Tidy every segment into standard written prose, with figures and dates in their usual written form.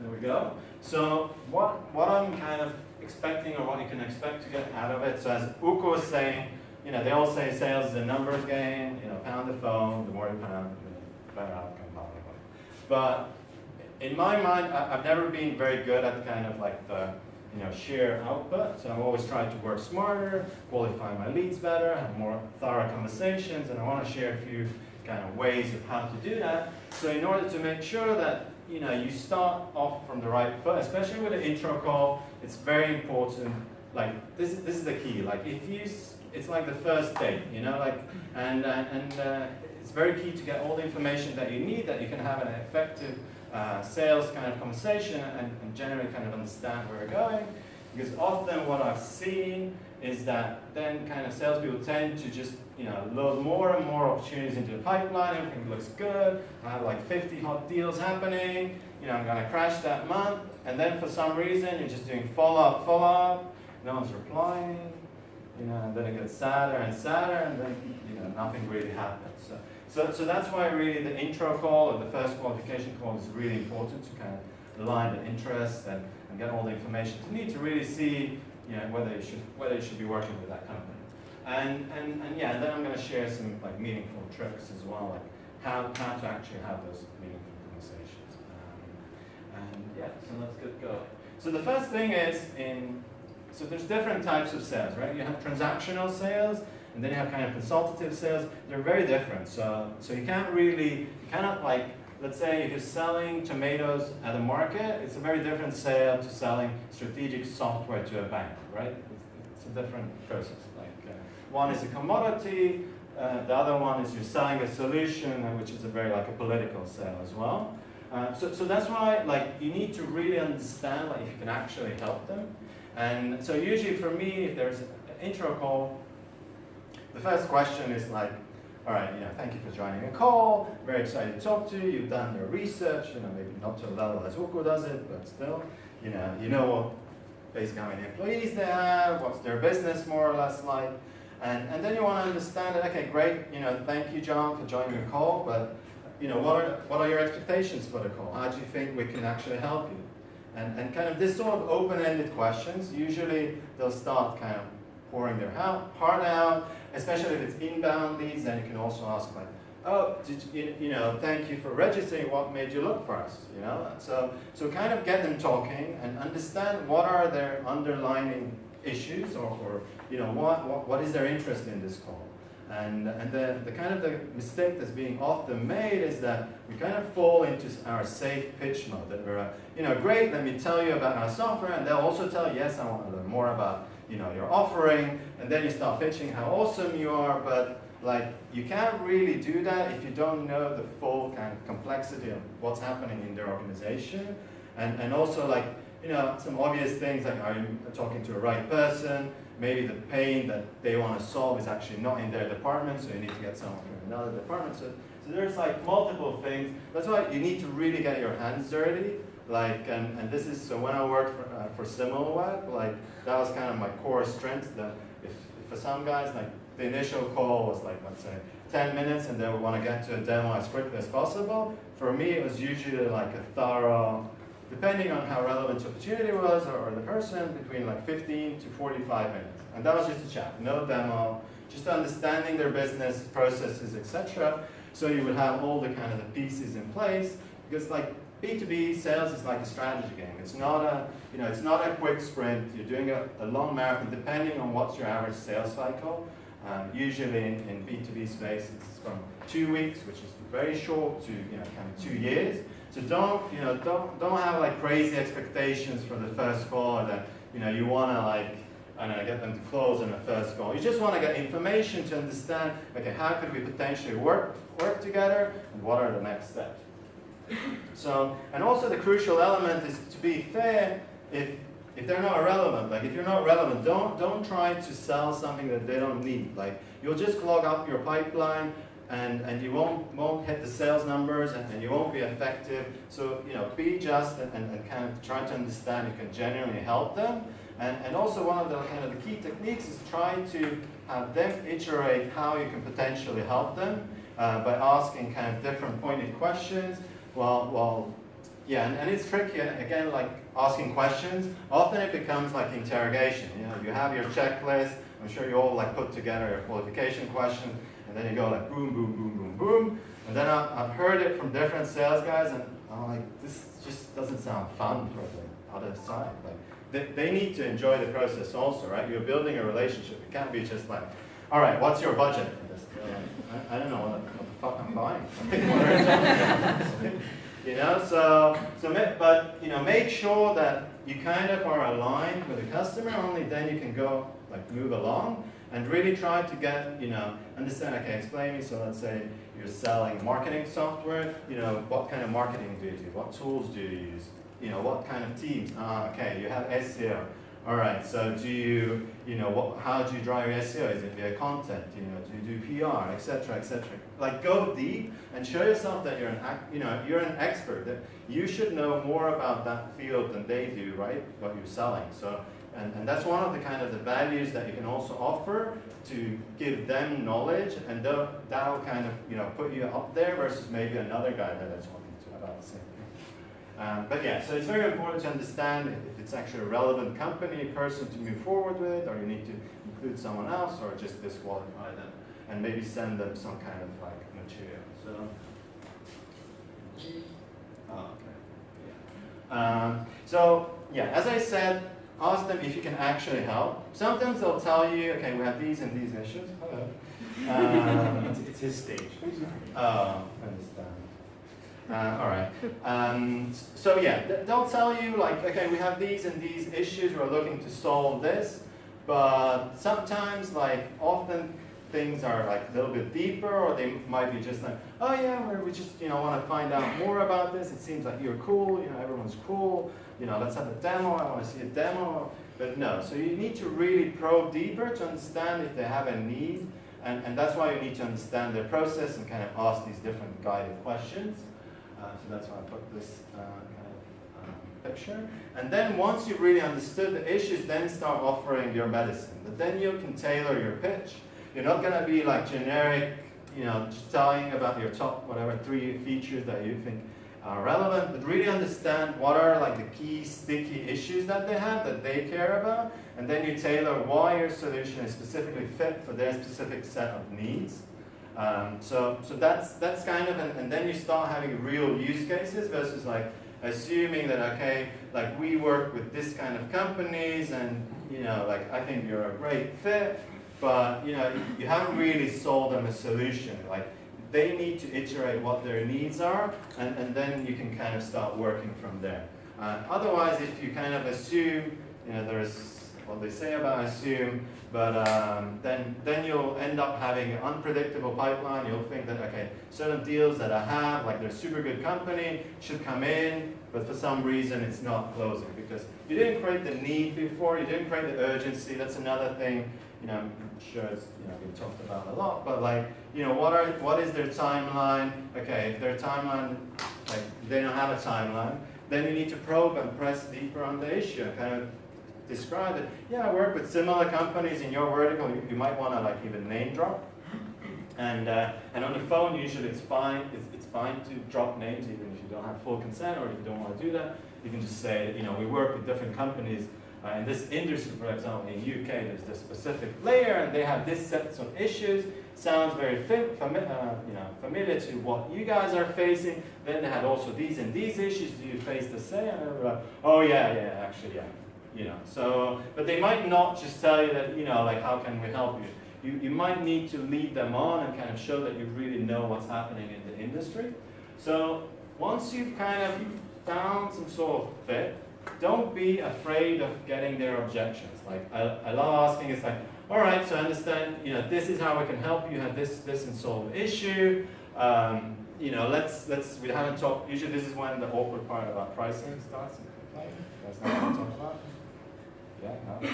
There we go. So what I'm kind of expecting, or what you can expect to get out of it, so as Uko was saying, they all say sales is a numbers game, pound the phone, the more you pound, the better outcome probably. But in my mind, I've never been very good at kind of like the sheer output. So I've always tried to work smarter, qualify my leads better, have more thorough conversations, and I want to share a few kind of ways of how to do that. So in order to make sure that you start off from the right foot, especially with an intro call, it's very important. Like this is the key. Like it's like the first date, and it's very key to get all the information that you need, that you can have an effective sales kind of conversation and generally kind of understand where you're going. Because often what I've seen is that then kind of salespeople tend to just load more and more opportunities into the pipeline. Everything looks good. I have like 50 hot deals happening. I'm going to crash that month. And then for some reason, you're just doing follow-up. No one's replying. And then it gets sadder and sadder, and then nothing really happens. So that's why really the intro call or the first qualification call is really important to kind of align the interest and get all the information you need to really see whether you should be working with that company. And then I'm going to share some like meaningful tricks as well, like how to actually have those meaningful conversations. So let's get going. So the first thing is so there's different types of sales, right? You have transactional sales, and then you have kind of consultative sales. They're very different. So you cannot like, let's say if you're selling tomatoes at a market, it's a very different sale to selling strategic software to a bank, right? It's a different process. Like one is a commodity, the other one is you're selling a solution, which is a very like a political sale as well. So that's why like you need to really understand like if you can actually help them. And so usually for me, if there's an intro call, the first question is like, all right, thank you for joining a call. Very excited to talk to you. You've done your research, maybe not to a level as Uko does it, but still, you know basically how many employees they have, what's their business more or less like, and then you want to understand it. Okay, great. Thank you, John, for joining the call. But what are your expectations for the call? How do you think we can actually help you? And kind of this sort of open-ended questions. Usually they'll start kind of pouring their heart out, especially if it's inbound leads. Then you can also ask like, oh, thank you for registering. What made you look for us? So kind of get them talking and understand what are their underlying issues, or what is their interest in this call. And the kind of the mistake that's being often made is that we kind of fall into our safe pitch mode, that we're great, let me tell you about our software, and they'll also tell you, yes, I want to learn more about your offering, and then you start pitching how awesome you are, but like you can't really do that if you don't know the full kind of complexity of what's happening in their organization, and also like some obvious things like, are you talking to the right person? Maybe the pain that they want to solve is actually not in their department, so you need to get someone from another department. So there's like multiple things. That's why you need to really get your hands dirty. Like, and this is, so when I worked for SalesLab, like that was kind of my core strength. That if for some guys, like the initial call was like, let's say 10 minutes, and they would want to get to a demo as quickly as possible. For me, it was usually like a thorough, depending on how relevant the opportunity was or the person, between like 15 to 45 minutes. And that was just a chat, no demo, just understanding their business processes, etc. So you would have all the kind of the pieces in place, because like B2B sales is like a strategy game. It's not a quick sprint. You're doing a long marathon, depending on what's your average sales cycle. Usually in B2B space, it's from 2 weeks, which is very short, to kind of 2 years. So don't have like crazy expectations for the first call that you want to like get them to close on the first call. You just want to get information to understand, okay, how could we potentially work together, and what are the next steps. So, and also the crucial element is to be fair. If they're not relevant, like if you're not relevant, don't try to sell something that they don't need. Like you'll just clog up your pipeline, and you won't hit the sales numbers, and you won't be effective. So be just and kind of try to understand you can genuinely help them. And also one of the kind of the key techniques is try to have them iterate how you can potentially help them by asking kind of different pointed questions while Yeah, and it's tricky, again, like asking questions. Often it becomes like interrogation. You know, you have your checklist. I'm sure you all like put together your qualification questions, and then you go like boom, boom, boom, boom, boom. And then I've heard it from different sales guys, and I'm like, this just doesn't sound fun for the other side. Like, they need to enjoy the process also, right? You're building a relationship. It can't be just like, all right, what's your budget for this? I don't know what the fuck I'm buying. You know, but you know, make sure that you kind of are aligned with the customer. Only then you can go like move along and really try to get, you know, understand. Okay, explain me. So let's say you're selling marketing software. You know, what kind of marketing do you do? What tools do you use? You know, what kind of teams? Okay, you have SEO. All right, so do you, you know, how do you drive your SEO? Is it via content? You know, do you do PR, etc., etc. Like, go deep and show yourself that you're an expert. That you should know more about that field than they do, right? What you're selling. So, and that's one of the kind of the values that you can also offer to give them knowledge, and that'll kind of, you know, put you up there versus maybe another guy that is talking to about the same thing. But yeah, so it's very important to understand if it's actually a relevant company, person to move forward with, or you need to include someone else, or just disqualify them, and maybe send them some kind of like material. So yeah, as I said, ask them if you can actually help. Sometimes they'll tell you, okay, we have these and these issues. Hello. It's his stage. Oh, I understand. All right. So yeah, they'll tell you like, okay, we have these and these issues. We're looking to solve this, but sometimes, like, often things are like a little bit deeper, or they might be just like, oh yeah, we just, you know, want to find out more about this. It seems like you're cool. You know, everyone's cool. You know, let's have a demo. I want to see a demo. But no, so you need to really probe deeper to understand if they have a need, and that's why you need to understand their process and kind of ask these different guided questions. So that's why I put this kind of picture. And then once you've really understood the issues, then start offering your medicine. But then you can tailor your pitch. You're not going to be like generic, you know, just telling about your top, whatever, 3 features that you think are relevant, but really understand what are like the key sticky issues that they have, that they care about, and then you tailor why your solution is specifically fit for their specific set of needs. So that's kind of, and then you start having real use cases versus like assuming that, okay, like we work with this kind of companies, and, you know, like I think you're a great fit, but, you know, you haven't really sold them a solution. Like, they need to iterate what their needs are, and then you can kind of start working from there. Otherwise, if you kind of assume, you know, there's what they say about assume, but then you'll end up having an unpredictable pipeline. You'll think that, okay, certain deals that I have, like they're a super good company, should come in, but for some reason it's not closing because you didn't create the need before, you didn't create the urgency. That's another thing. You know, I'm sure it's, you know, been talked about a lot, but like, you know, what is their timeline? Okay, if their timeline, like they don't have a timeline, then you need to probe and press deeper on the issue and kind of describe it. Yeah, I work with similar companies in your vertical. You might want to like even name drop. And on the phone, usually it's fine. It's fine to drop names even if you don't have full consent or if you don't want to do that. You can just say, you know, we work with different companies. In this industry, for example, in UK, there's this specific layer, and they have this sets of issues. Sounds very familiar to what you guys are facing. Then they had also these and these issues. Do you face the same? And they're like, oh yeah, actually, yeah. You know, so, but they might not just tell you that, you know, like, how can we help you? You might need to lead them on and kind of show that you really know what's happening in the industry. So once you've kind of found some sort of fit, don't be afraid of getting their objections. Like, I love asking, it's like, all right, so I understand, you know, this is how we can help you have this and solve the issue. You know, we haven't talked, usually this is when the awkward part about pricing starts. That's not what I'm talking about. Yeah, no?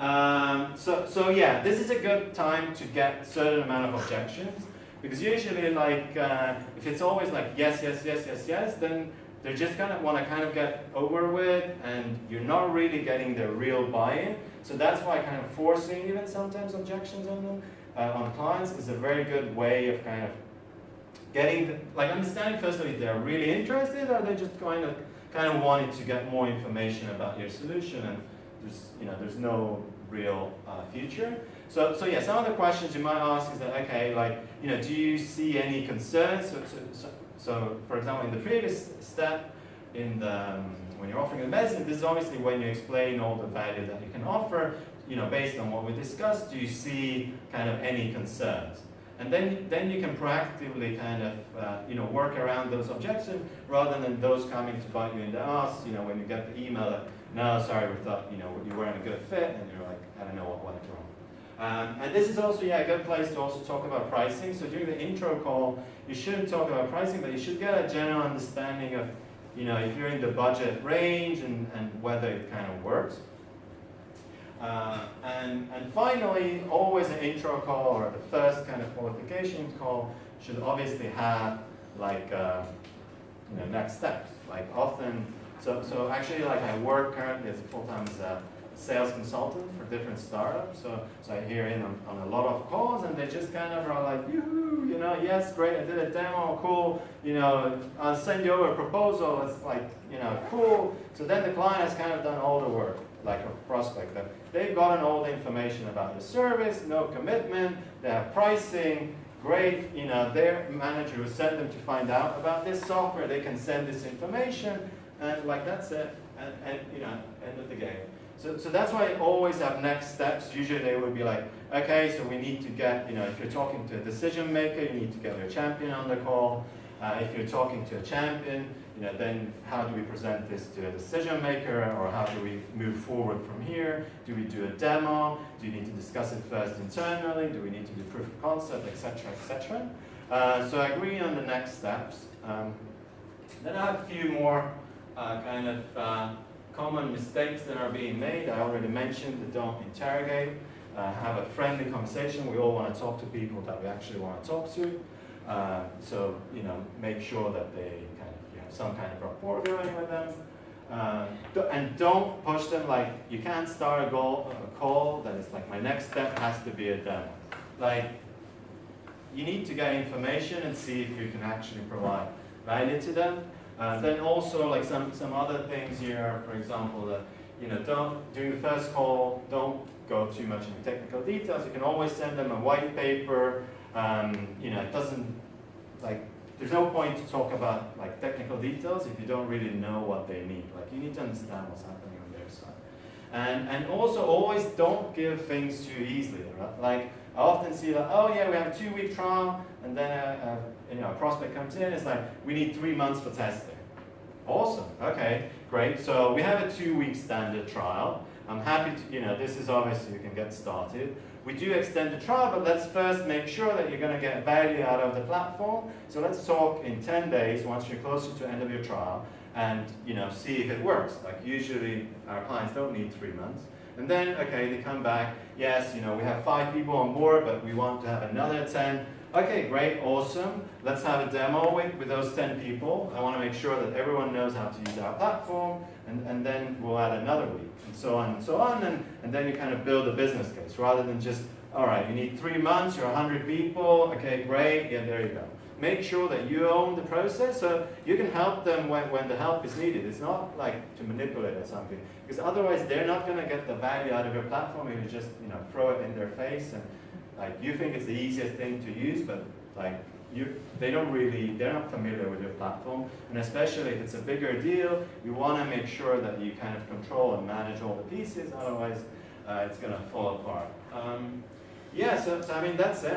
All right. So yeah, this is a good time to get a certain amount of objections, because usually, like, if it's always like yes, then they're just gonna want to kind of get over with, and you're not really getting their real buy-in. So that's why kind of forcing even sometimes objections on them, on clients, is a very good way of kind of understanding firstly if they're really interested, or they just kind of wanting to get more information about your solution, and there's no real future. So yeah, some of the questions you might ask is that, okay, do you see any concerns? So for example, in the previous step, when you're offering the medicine, this is obviously when you explain all the value that you can offer, based on what we discussed. Do you see kind of any concerns? And then you can proactively kind of work around those objections, rather than those coming to bite you in the ass. When you get the email that, no, sorry, we thought you weren't a good fit, and you're like, I don't know what went wrong. And this is also a good place to also talk about pricing. So during the intro call, you shouldn't talk about pricing, but you should get a general understanding of if you're in the budget range, and whether it kind of works. And finally, always an intro call, or the first kind of qualification call, should obviously have next steps. So actually, I work currently as a full-time as a sales consultant for different startups. So I hear in on a lot of calls, and they just kind of are like, yoo-hoo, yes, great, I did a demo, cool, I'll send you over a proposal. It's cool. So then the client has kind of done all the work, like a prospect. That they've gotten all the information about the service, no commitment, they have pricing, great, their manager will send them to find out about this software, they can send this information, and that's it, and end of the game. So that's why I always have next steps. Usually they would be like, okay, so we need to get, if you're talking to a decision maker, you need to get your champion on the call. If you're talking to a champion, then how do we present this to a decision maker, or how do we move forward from here? Do we do a demo? Do you need to discuss it first internally? Do we need to do proof of concept, etc., etc.? So I agree on the next steps. Then I have a few more common mistakes that are being made. I already mentioned the don't interrogate. Have a friendly conversation. We all want to talk to people that we actually want to talk to. So make sure that you have some kind of rapport going with them. And don't push them. You can't start a call that is my next step has to be a demo. You need to get information and see if you can actually provide value to them. Then also some other things here, for example, that during the first call, don't go too much into technical details. You can always send them a white paper. It doesn't there's no point to talk about technical details if you don't really know what they need. You need to understand what's happening on their side. And also always don't give things too easily. Right? I often see oh yeah, we have a 2-week trial, and then a prospect comes in, it's we need 3 months for testing. Awesome, okay, great. So we have a 2-week standard trial. I'm happy to, this is obviously you can get started. We do extend the trial, but let's first make sure that you're going to get value out of the platform. So let's talk in 10 days, once you're closer to the end of your trial, and see if it works. Usually our clients don't need 3 months. And then, okay, they come back, yes, we have 5 people on board, but we want to have another 10. Okay, great, awesome. Let's have a demo with those 10 people. I want to make sure that everyone knows how to use our platform, and then we'll add another week, and so on and so on, and then you kind of build a business case, rather than just, all right, you need 3 months, you're 100 people, okay, great, yeah, there you go. Make sure that you own the process, so you can help them when the help is needed. It's not to manipulate or something, because otherwise they're not going to get the value out of your platform if you just throw it in their face, and you think it's the easiest thing to use, but they're not familiar with your platform, and especially if it's a bigger deal, you want to make sure that you kind of control and manage all the pieces, otherwise it's going to fall apart. Yeah, so I mean that's it.